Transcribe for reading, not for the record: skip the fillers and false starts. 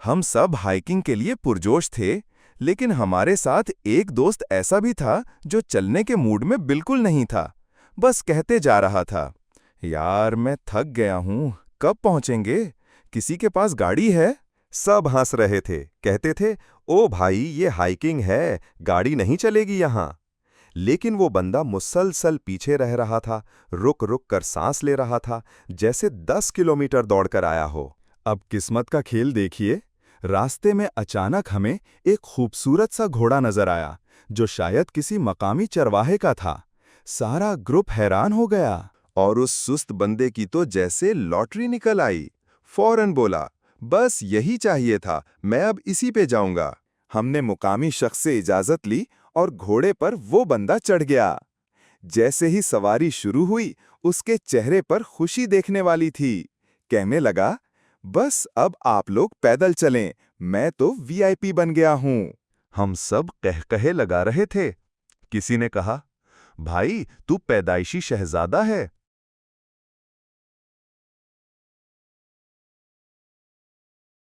हम सब हाइकिंग के लिए पुरजोश थे, लेकिन हमारे साथ एक दोस्त ऐसा भी था जो चलने के मूड में बिल्कुल नहीं था। बस कहते जा रहा था, यार मैं थक गया हूँ, कब पहुँचेंगे? किसी के पास गाड़ी है? सब हंस रहे थे, कहते थे, ओ भाई ये हाइकिंग है, गाड़ी नहीं चलेगी यहाँ। लेकिन वो बंदा मुसलसल पीछे रह रहा था, रुक रुक कर सांस ले रहा था, जैसे 10 किलोमीटर दौड़कर आया हो। अब किस्मत का खेल देखिए। रास्ते में अचानक हमें एक खूबसूरत सा घोड़ा नजर आया, जो शायद किसी मकामी चरवाहे का था। सारा ग्रुप हैरान हो गया। और उस सुस्त बंदे की तो जैसे लॉटरी निकल आई। फौरन बोला, बस यही चाहिए था, मैं अब इसी पे जाऊंगा। हमने मुकामी शख्स से इजाजत ली और घोड़े पर वो बंदा चढ़ गया। जैसे ही सवारी शुरू हुई, उसके चेहरे पर खुशी देखने वाली थी। कहने लगा, बस अब आप लोग पैदल चलें, मैं तो वीआईपी बन गया हूं। हम सब कहकहे लगा रहे थे। किसी ने कहा, भाई तू पैदाइशी शहजादा है।